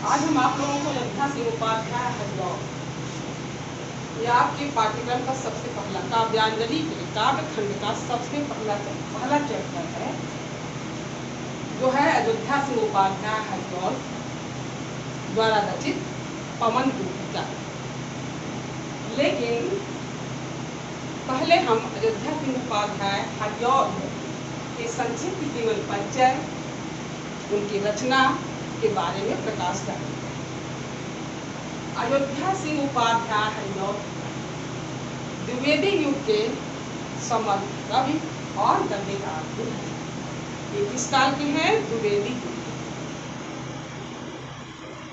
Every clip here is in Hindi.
आज हम आप लोगों को अयोध्या सिंह उपाध्याय हरिऔध, ये आपके पाठ्यक्रम का सबसे पहला काव्यांजलि के काव्य खंड का सबसे पहला चैप्टर है, जो है अयोध्या सिंह उपाध्याय हरिऔध द्वारा रचित पवन दूतिका। लेकिन पहले हम अयोध्या सिंह उपाध्याय हरिऔध के संक्षिप्त जीवन परिचय, उनकी रचना के बारे में प्रकाश करेंगे। अयोध्या सिंह उपाध्याय हरिऔध द्विवेदी युग के समर्थ कवि और गद्यकार हैं। ये किस काल के हैं? द्विवेदी युग।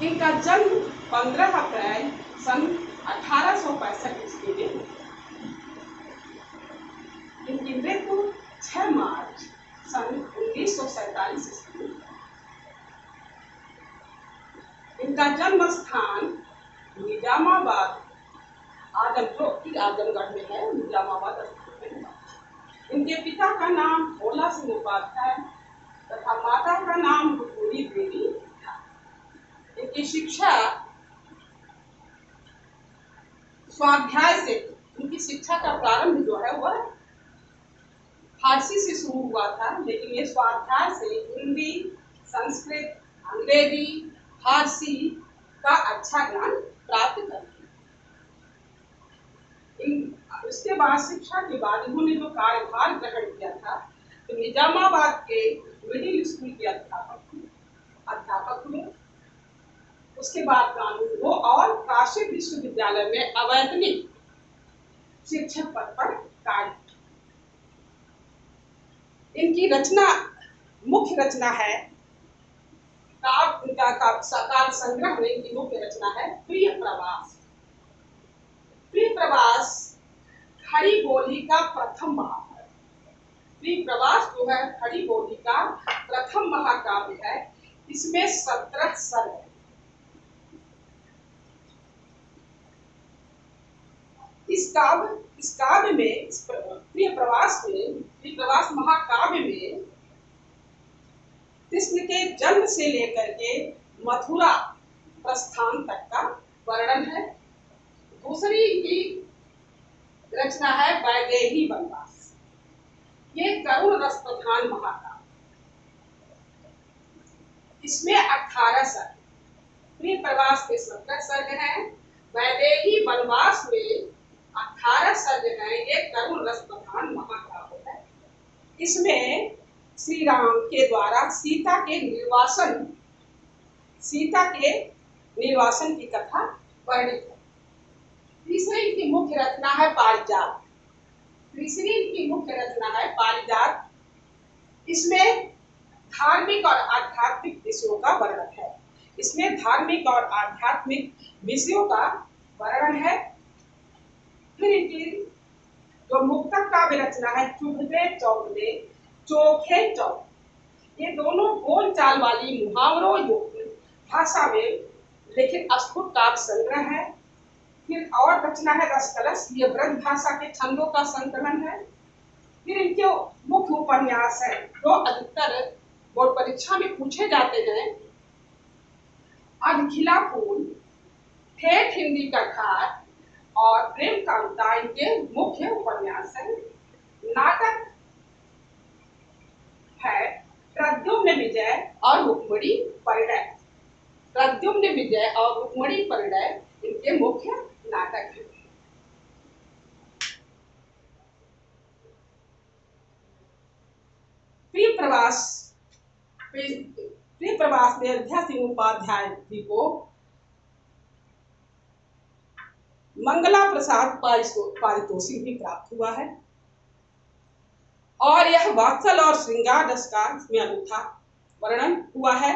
इनका जन्म 15 अप्रैल सन 1865 ईस्वी में, इनकी मृत्यु 6 मार्च सन 1947 ईस्वी में। इनका जन्म स्थान निजामाबाद, आजमगढ़ में है, निजामाबाद स्थान में। इनके पिता का नाम भोला सिंह उपाध्याय तथा माता का नाम रुक्मिणी देवी था। इनकी शिक्षा स्वाध्याय से, इनकी शिक्षा का प्रारंभ जो है वह फारसी से शुरू हुआ था, लेकिन ये स्वाध्याय से हिंदी, संस्कृत, अंग्रेजी, फारसी का अच्छा ज्ञान प्राप्त करते। उसके बाद शिक्षा के बाद इन्होंने जो कार्यभार ग्रहण किया था, तो निजामाबाद के मिडिल स्कूल के अध्यापक हुए। उसके बाद कानून हो और काशी विश्वविद्यालय में अवैतनिक शिक्षक पद पर कार्य। इनकी रचना, मुख्य रचना है काव्य संग्रह में इनकी मुख्य रचना है प्रिय प्रवास। प्रिय प्रवास खड़ी बोली का प्रथम महाकाव्य। प्रिय प्रवास जो है खड़ी बोली का प्रथम महाकाव्य है। इसमें 17 सर्ग है। इस काव्य में, प्रिय प्रवास महाकाव्य में कृष्ण के जन्म से लेकर के मथुरा प्रस्थान तक का वर्णन है। दूसरी की रचना है वैदेही वनवास। ये करुण रस प्रधान महाकाव्य, इसमें 18 सर्ग। प्रिय प्रवास के 17 सर्ग हैं, वैदेही वनवास में 18 सर्ग हैं। ये करुण रस प्रधान महाकाव्य है। इसमें श्री राम के द्वारा सीता के निर्वासन की कथा वर्णित है। तीसरी इनकी मुख्य रचना है पारिजात। इसमें धार्मिक और आध्यात्मिक विषयों का वर्णन है। फिर इनकी जो मुक्तक काव्य रचना है चुभदे चौगदे चोखे चौक, ये दोनों बोल चाल वाली मुहावरों युक्त भाषा में लिखित अद्भुत काव्य संग्रह है। फिर और रचना है रसकलश, ये ब्रज भाषा के छंदों का संकलन है। फिर इनके मुख्य उपन्यास है जो अधिकतर बोर्ड परीक्षा में पूछे जाते हैं। अधखिला फूल, ठेठ हिंदी कठार और प्रेम कांता इनके मुख्य उपन्यास है। नाटक है प्रद्युम्न विजय और रुक्मिणी परिणय इनके मुख्य नाटक है। प्रिय प्रवास में अयोध्या सिंह उपाध्याय जी को मंगला प्रसाद पारितोषिक भी प्राप्त हुआ है, और यह वात्सल और श्रृंगार रस का इसमें अनूठा वर्णन हुआ है।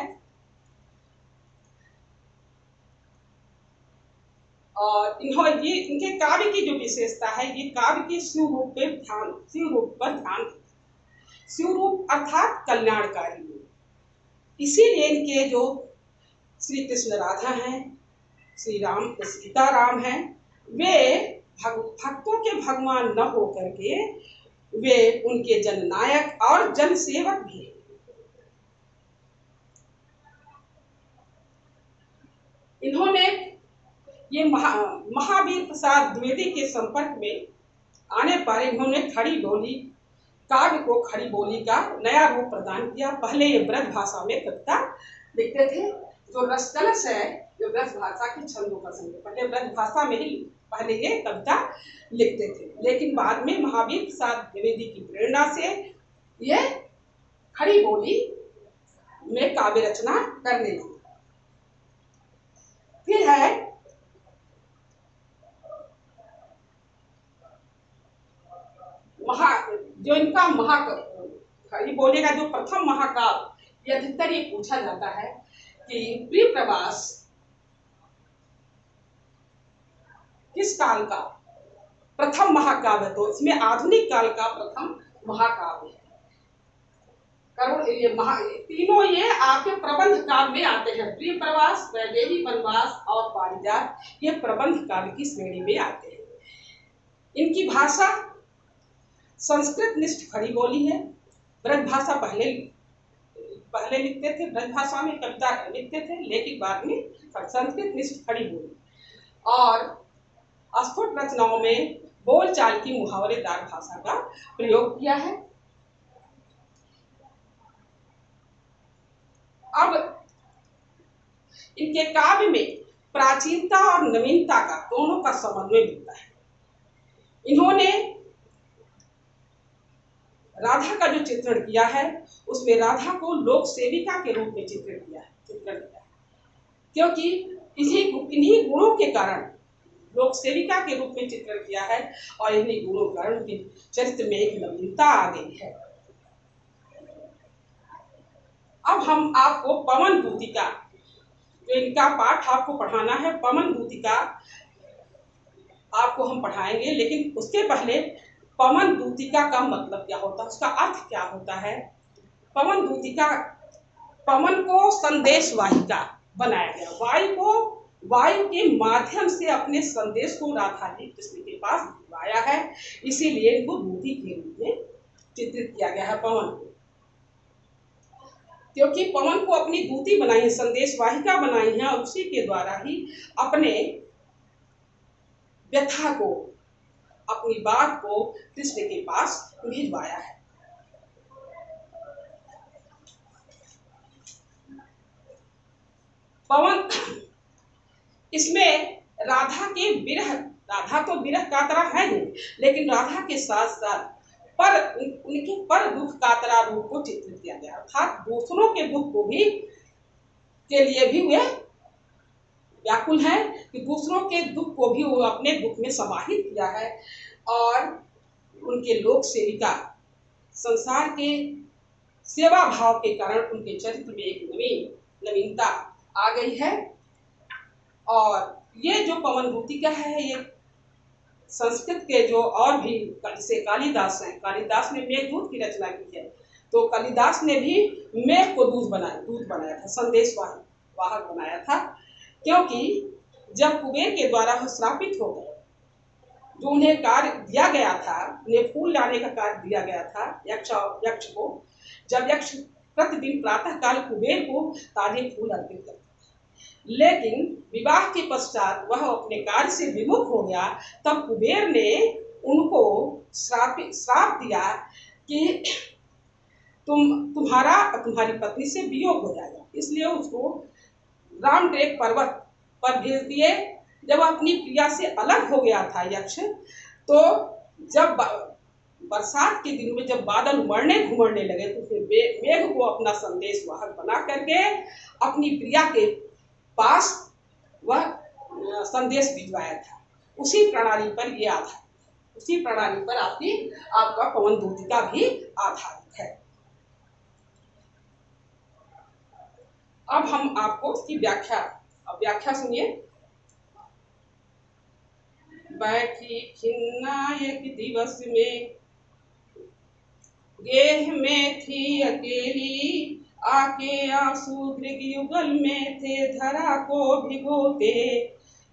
और इनके काव्य की जो विशेषता है, ये काव्य के शिव रूप अर्थात कल्याणकारी। इसीलिए इनके जो श्री कृष्ण राधा हैं, श्री राम सीता राम हैं, वे भक्तों के भगवान न होकर के वे उनके जननायक और जनसेवक भी। ये महावीर प्रसाद द्विवेदी के संपर्क में आने पर इन्होंने खड़ी बोली काव्य को खड़ी बोली का नया रूप प्रदान किया। पहले ये ब्रज भाषा में कविता लिखते थे। जो रसकलश है जो ब्रज भाषा की छंदों पहले ब्रज भाषा में ही पहले ये कविता लिखते थे, लेकिन बाद में महावीर प्रसाद द्विवेदी की प्रेरणा से ये खड़ी बोली में काव्य रचना करने लगे। फिर है जो इनका खड़ी बोली का जो प्रथम महाकाव्य, ये अधिकतर ये पूछा जाता है कि प्रिय प्रवास किस काल का प्रथम महाकाव्य है, तो इसमें आधुनिक काल का प्रथम महाकाव्य है। तीनों ये आपके प्रबंध काव्य में आते हैं। प्रिय प्रवास, वैदेही वनवास और पारिजात ये प्रबंध काव्य की श्रेणी में आते हैं। इनकी भाषा संस्कृत निष्ठ खड़ी बोली है। ब्रज भाषा पहले लिखते थे, ब्रज भाषा में कविता लिखते थे, लेकिन बाद में संस्कृत निष्ठ खड़ी बोली और स्फुट रचनाओं में बोलचाल की मुहावरेदार भाषा का प्रयोग किया है। अब इनके काव्य में प्राचीनता और नवीनता का दोनों का समन्वय मिलता है। इन्होंने राधा का जो चित्रण किया है उसमें राधा को लोक सेविका के रूप में चित्रण किया है, क्योंकि इन्हीं गुणों के कारण लोक सेविका के रूप में चित्रण किया है और इन्हीं गुणों के कारण उनके चरित्र में एक नवीनता आ गई है। अब हम आपको पवन दूतिका, जो इनका पाठ आपको पढ़ाना है, पवन दूतिका आपको हम पढ़ाएंगे, लेकिन उसके पहले पवन दूतिका का मतलब क्या होता है, उसका अर्थ क्या होता है। पवन दूतिका, पवन को संदेशवाहिका बनाया गया, वायु के माध्यम से अपने संदेश को राधा ने कृष्ण के पास भिजवाया है, इसीलिए इनको दूती के रूप में चित्रित किया गया है पवन को। क्योंकि पवन को अपनी दूती बनाई है, संदेशवाहिका बनाई है और उसी के द्वारा ही अपने व्यथा को, अपनी बात को कृष्ण के पास भिजवाया है। पवन, इसमें राधा तो विरह कातरा है ही, लेकिन राधा के साथ साथ उनके पर दुख कातरा रूप को चित्रित किया गया, अर्थात दूसरों के दुख को भी के लिए भी वे व्याकुल है कि दूसरों के दुख को भी वो अपने दुख में समाहित किया है। और उनके लोक सेविका संसार के सेवा भाव के कारण उनके चरित्र में एक नवीनता आ गई है। और ये जो पवन दूतिका है, ये संस्कृत के जो और भी जैसे कालिदास हैं, कालिदास ने मेघदूत की रचना की है, तो कालिदास ने भी मेघ को दूत बनाया था, संदेश वाहक बनाया था। क्योंकि जब कुबेर के द्वारा वो श्रापित हो गए, जो उन्हें कार्य दिया गया था, उन्हें फूल लाने का कार्य दिया गया था यक्ष को, जब यक्ष प्रतिदिन प्रातः काल कुबेर को ताजे फूल अर्पित करता, लेकिन विवाह के पश्चात वह अपने कार्य से विमुख हो गया, तब कुबेर ने उनको श्राप दिया कि तुम्हारी पत्नी से वियोग हो जाएगा। इसलिए उसको रामटेक पर्वत पर भेज दिए। जब अपनी प्रिया से अलग हो गया था यक्ष, तो जब बरसात के दिनों में जब बादल घुमड़ने लगे, तो फिर मेघ को अपना संदेश वाहक बना करके अपनी प्रिया के पास वह संदेश भिजवाया था। उसी प्रणाली पर ये आधारित, उसी प्रणाली पर आपका पवन दूतिका भी आधारित है। अब हम आपको उसकी व्याख्या सुनिए। बैठी खिन्ना एक दिवस में, गेह में थी अकेली, आके आंसू दृग युगल में थे धरा को भिगोते,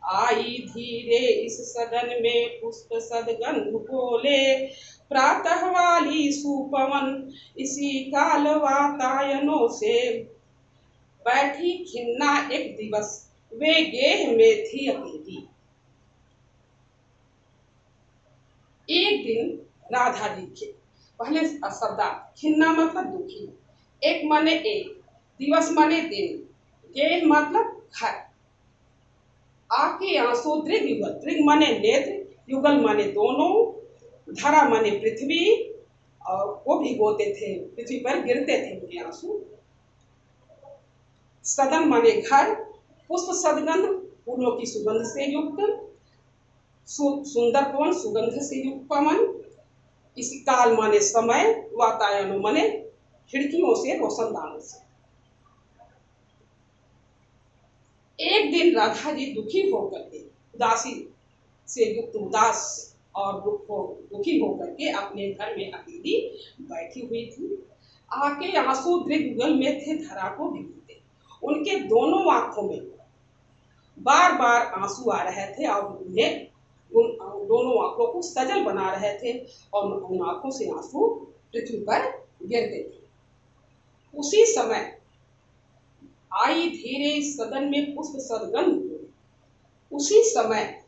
आई धीरे इस सदन में पुष्प सदगंध बोले, प्रातः वाली सुपवन इसी काल वातायनों से। बैठी खिन्ना एक दिवस, वे गेह में थी अकेली। एक दिन राधा जी के पहले शब्दार्थ, खिन्ना मतलब दुखी, एक माने एक, दिवस माने दिन, गेह मतलब घर, आके आंसू दृग युगल, दृग माने नेत्र, युगल माने दोनों, धरा माने पृथ्वी, और वो भिगोते थे, पृथ्वी पर गिरते थे उनके आंसू। सदन माने घर, पुष्प सदगंध फूलों की सुगंध से युक्त, सुंदर पवन सुगंध से युक्त पवन, इसी काल माने समय, वातायन माने खिड़कियों से रोशनदानों से। एक दिन राधा जी दुखी होकर के, उदासी से युक्त, उदास और दुखी होकर के अपने घर में अकेली बैठी हुई थी। आके आंसू दृग्युगल में थे, धरा को भिगोते, उनके दोनों आंखों में बार बार आंसू आ रहे थे और उन्हें उन दोनों आंखों को सजल बना रहे थे और उन आंखों से आंसू पृथ्वी पर गिरते थे। उसी समय आई धीरे सदन में पुष्प सदगंध, उसी समय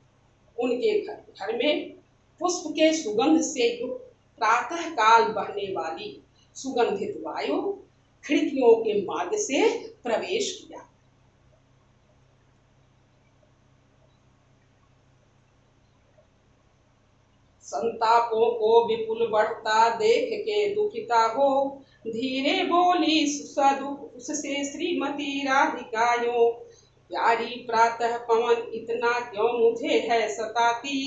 उनके घर में पुष्प के सुगंध से युक्त प्रातः काल बहने वाली सुगंधित वायु खिड़कियों के मार्ग से प्रवेश किया। संतापों को विपुल बढ़ता देख के दुखिता हो, धीरे बोली सुसदुख उससे श्रीमती राधिकायो, प्यारी प्रातः पवन इतना क्यों मुझे है सताती,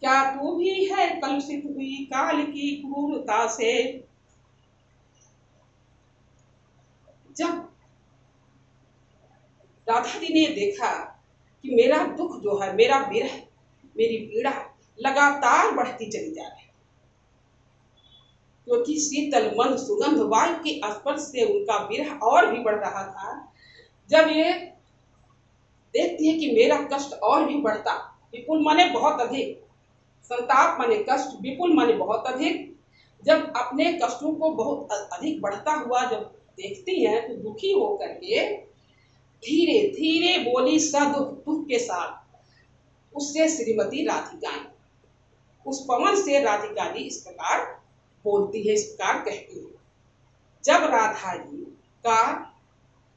क्या तू भी है कलुषित हुई काल की क्रूरता से। जब राधा जी ने देखा कि मेरा दुख जो है, मेरा विरह, मेरी पीड़ा लगातार बढ़ती चली जा रही, क्योंकि शीतल मंद सुगंध वायु के स्पर्श से उनका विरह और भी बढ़ रहा था। जब ये देखती है कि मेरा कष्ट और भी बढ़ता, विपुल माने बहुत अधिक, संताप माने कष्ट, विपुल माने बहुत अधिक, जब अपने कष्टों को बहुत अधिक बढ़ता हुआ जब देखती हैं तो दुखी होकर के धीरे धीरे बोली सदुख दुख के साथ उससे श्रीमती राधिका, उस पवन से राधिका जी इस प्रकार बोलती है, इस प्रकार कहती है। जब राधा जी का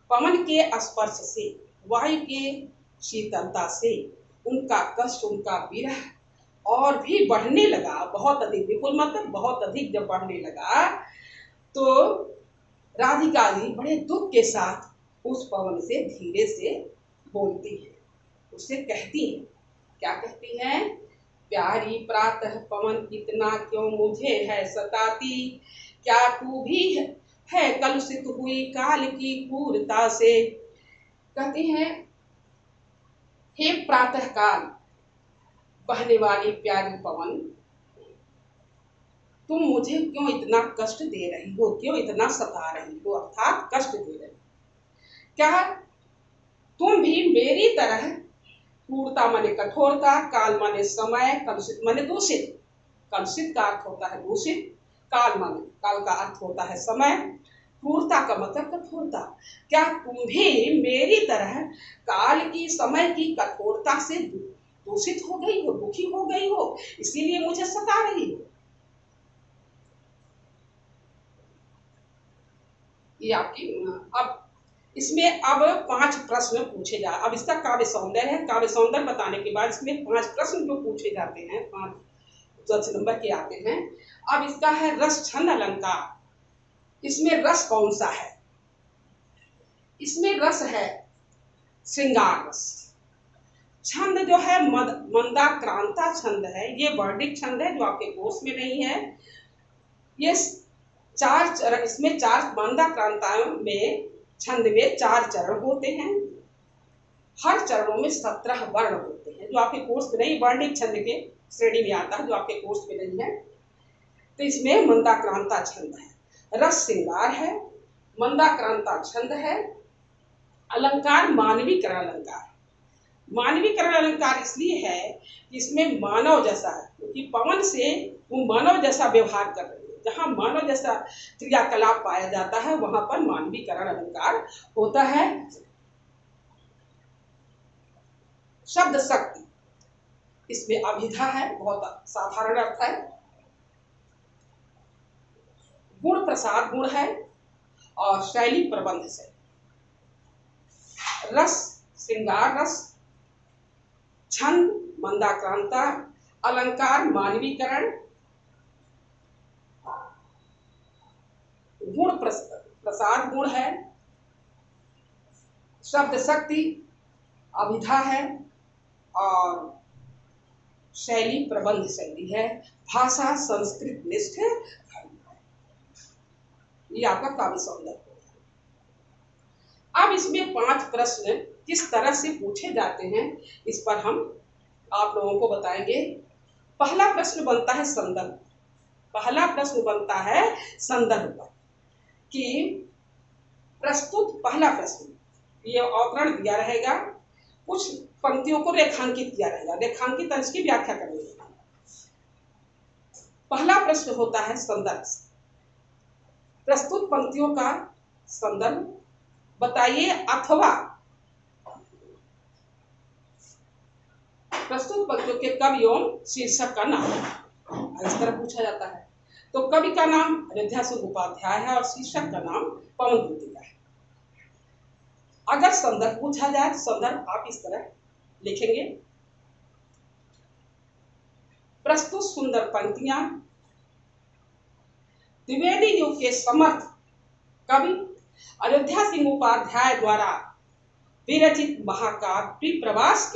पवन के स्पर्श से, वायु के शीतलता से उनका कष्ट, उनका विरह और भी बढ़ने लगा, बहुत अधिक, विपुल मतलब बहुत अधिक जब बढ़ने लगा, तो राधिका जी बड़े दुख के साथ उस पवन से धीरे से बोलती है, उससे कहती है। क्या कहती है? प्यारी प्रातः पवन इतना क्यों मुझे है सताती, क्या तू भी है कलुषित हुई काल की क्रूरता से। कहती हैं, हे प्रातः काल बहने वाली प्यारी पवन, तुम मुझे क्यों इतना कष्ट दे रही हो, क्यों इतना सता रही हो, अर्थात कष्ट दे रही हो। क्या तुम भी मेरी तरह, क्रूरता माने कठोरता, काल माने समय, कलुषित माने दूषित, कलुषित का अर्थ होता है दूषित, काल माने, काल का अर्थ होता है समय, क्रूरता का मतलब कठोरता। क्या तुम भी मेरी तरह काल की, समय की कठोरता से दूषित हो गई हो, दुखी हो गई हो, इसीलिए मुझे सता रही हो। ये आपकी, अब इसमें अब 5 प्रश्न पूछे जा, अब इसका काव्य सौंदर्य है, काव्य सौंदर्य बताने के बाद इसमें 5 प्रश्न जो पूछे जाते हैं, 5 10 नंबर के आते हैं। अब इसका है रस छंद अलंकार। इसमें रस कौन सा है? इसमें रस है श्रृंगार रस। छंद जो है मंदाक्रांता छंद है, ये वर्णिक छंद है जो आपके कोर्स में नहीं है। ये 4 चरण, इसमें 4 मंदाक्रांताओं में छंद में 4 चरण होते हैं, हर चरणों में 17 वर्ण होते हैं, जो आपके कोर्स में नहीं, वर्णिक छंद के श्रेणी में आता है, जो आपके कोर्स में नहीं है। तो इसमें मंदाक्रांता छंद है, रस श्रृंगार है, मंदाक्रांता छंद है, अलंकार मानवीकरण अलंकार। मानवीकरण अलंकार इसलिए है कि इसमें मानव जैसा है, क्योंकि पवन से वो मानव जैसा व्यवहार कर रहे हैं, जहाँ मानव जैसा क्रियाकलाप पाया जाता है वहां पर मानवीकरण अलंकार होता है। शब्द शक्ति, इसमें अभिधा है, बहुत साधारण अर्थ है, गुण प्रसाद गुण है और शैली प्रबंध से। रस श्रृंगार रस, छंद मंदाक्रांता, अलंकार मानवीकरण, गुण प्रसाद गुण है, शब्द शक्ति अभिधा है और शैली प्रबंध शैली है, भाषा संस्कृत निष्ठ है। ये आपका काव्य सौंदर्य। अब इसमें 5 प्रश्न किस तरह से पूछे जाते हैं इस पर हम आप लोगों को बताएंगे। पहला प्रश्न बनता है संदर्भ। पहला प्रश्न बनता है संदर्भ पर कि प्रस्तुत, पहला प्रश्न ये अवतरण दिया रहेगा, कुछ पंक्तियों को रेखांकित किया रहेगा, रेखांकित अंश की व्याख्या करेंगे। पहला प्रश्न होता है संदर्भ। प्रस्तुत पंक्तियों का संदर्भ बताइए अथवा प्रस्तुत पंक्तियों के कवि एवं शीर्षक का नाम, इस तरह पूछा जाता है। तो कवि का नाम अयोध्या सिंह उपाध्याय है और शीर्षक का नाम पवन द्वितीय है। अगर संदर्भ पूछा जाए तो संदर्भ आप इस तरह लिखेंगे, प्रस्तुत सुंदर पंक्तियां द्विवेदी युग के समर्थ कवि अयोध्या सिंह उपाध्याय द्वारा विरचित महाकाव्य प्रवास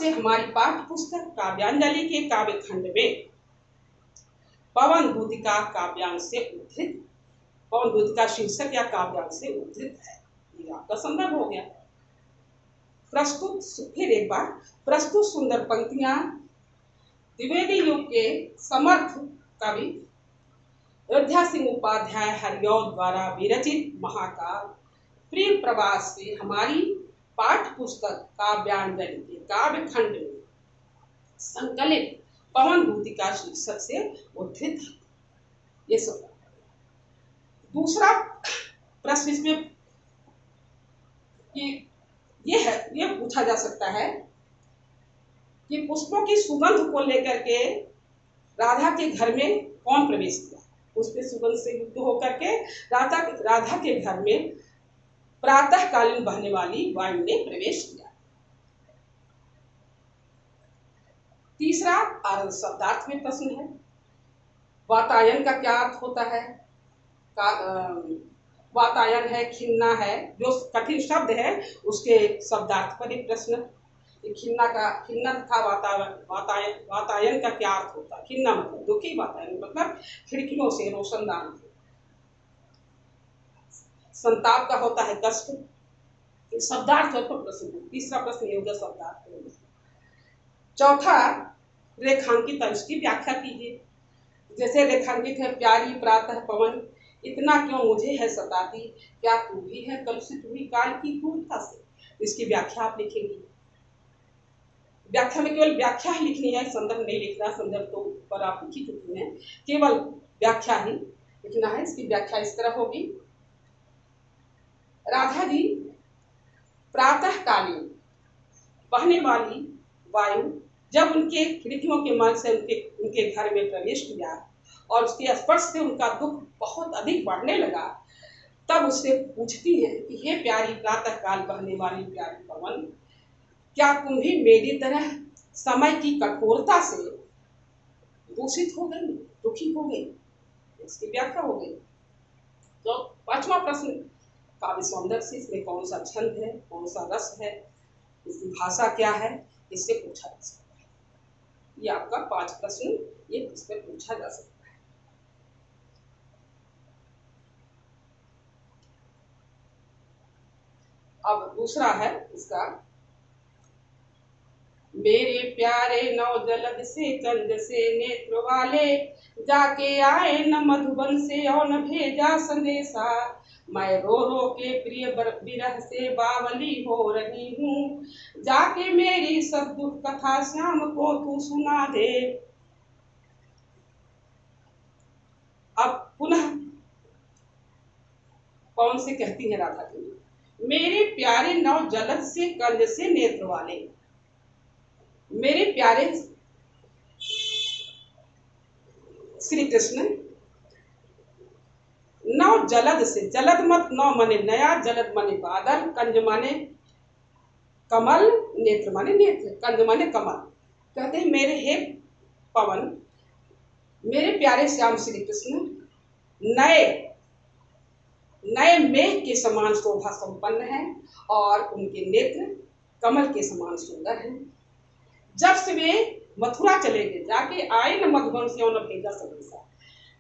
के हमारी पाठ्य पुस्तक काव्यांजलि के काव्य खंड में पवन दूतिका काव्यांश से उद्धृत, पवन दूतिका शीर्षक या काव्यांश से उद्धृत है। ये आपका संदर्भ हो गया। प्रस्तुत, फिर एक बार, प्रस्तुत सुंदर पंक्तियां द्विवेदी युग के समर्थ कवि अयोध्या सिंह उपाध्याय हरिऔध द्वारा विरचित महाकाव्य प्रिय प्रवास से हमारी पाठ्य पुस्तक काव्यांजलि के काव्य खंड में संकलित पवन दूतिका शीर्षक से उद्धृत है। ये सब। दूसरा प्रश्न इसमें कि ये पूछा जा सकता है कि पुष्पों की सुगंध को लेकर के राधा के घर में कौन प्रवेश किया। पुष्प सुगंध से युक्त होकर के राधा के घर में प्रातःकालीन बहने वाली वायु ने प्रवेश किया। तीसरा शब्दार्थ में प्रश्न है, वातायन का क्या अर्थ होता है। वातायन है, खिन्ना है, जो कठिन शब्द है उसके शब्दार्थ पर एक प्रश्न। खिन्ना तथा वातायन का क्या अर्थ होता है। खिन्ना मतलब दुखी, वातायन मतलब खिड़कियों से रोशनदान। संताप का होता है कष्ट। शब्दार्थ पर प्रश्न। तीसरा प्रश्न ये होगा शब्दार्थ। चौथा, रेखांकित अंश की व्याख्या कीजिए। जैसे रेखांकित है, प्यारी प्रातः पवन इतना क्यों मुझे है सताती, क्या तू भी है कलुषित हुई काल की क्रूरता से। इसकी व्याख्या आप लिखेंगे। व्याख्या में केवल व्याख्या ही लिखनी है, संदर्भ नहीं लिखना। संदर्भ तो ऊपर आप लिख ही चुके हैं, केवल व्याख्या ही लिखना है। इसकी व्याख्या इस तरह होगी, राधा जी प्रातःकालीन बहने वाली वायु जब उनके खिड़कियों के मार्ग से उनके घर में प्रवेश किया और उसके स्पर्श से उनका दुख बहुत अधिक बढ़ने लगा, तब उससे पूछती है कि हे प्यारी प्रातःकाल बहने वाली प्यारी पवन, क्या तुम भी मेरी तरह समय की कठोरता से दूषित हो गई, दुखी हो गई। इसकी व्याख्या हो गई। तो पांचवा प्रश्न, काव्य सौंदर्य से इसमें कौन सा छंद है, कौन सा रस है, इसकी भाषा क्या है, इससे पूछा जा सकता है। ये आपका 5 प्रश्न ये इसमें पूछा जा सकता है। अब दूसरा है इसका, मेरे प्यारे नौ जलद से कंज से नेत्र वाले, जाके आए न मधुबन से और न भेजा संदेशा। मैं रो रो के प्रिय विरह से बावली हो रही हूँ, जाके मेरी सब दुख कथा श्याम को तू सुना दे। अब पुनः कौन से कहती है राधा जी, मेरे प्यारे नौ जलद से कंज से नेत्र वाले। मेरे प्यारे श्री कृष्ण नौ जलद से, जलद मत, नौ माने नया, जलद माने बादल, कंज माने कमल, नेत्र माने नेत्र, कंज माने कमल। कहते हैं मेरे हे पवन, मेरे प्यारे श्याम श्री कृष्ण नए नए मेघ के समान शोभा संपन्न है और उनके नेत्र कमल के समान सुंदर हैं। जब से वे मथुरा चले गए, जाके आए न मधुबन से न भेजा संदेशा,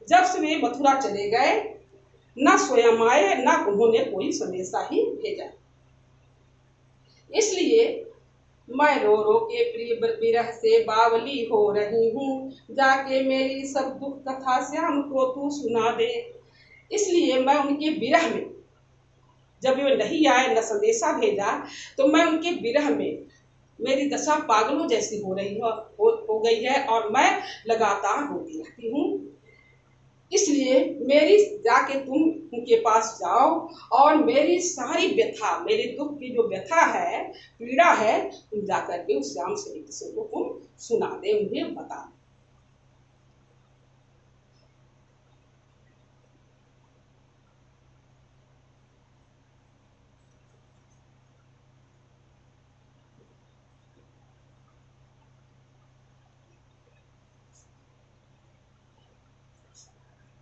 जब से वे मथुरा चले गए न स्वयं आए न उन्होंने कोई संदेशा ही भेजा। इसलिए मैं रो रो के प्रिय विरह से बावली हो रही हूँ, जाके मेरी सब दुख कथा श्याम को तू सुना दे। इसलिए मैं उनके विरह में, जब वे नहीं आए न संदेशा भेजा, तो मैं उनके विरह में, मेरी दशा पागलों जैसी हो गई है और मैं लगातार रोती रहती हूँ। इसलिए मेरी जाके तुम उनके पास जाओ और मेरी सारी व्यथा, मेरे दुख की जो व्यथा है, पीड़ा है, तुम जाकर के उस श्याम श्री कृष्ण को तुम सुना दे, उन्हें बता दे।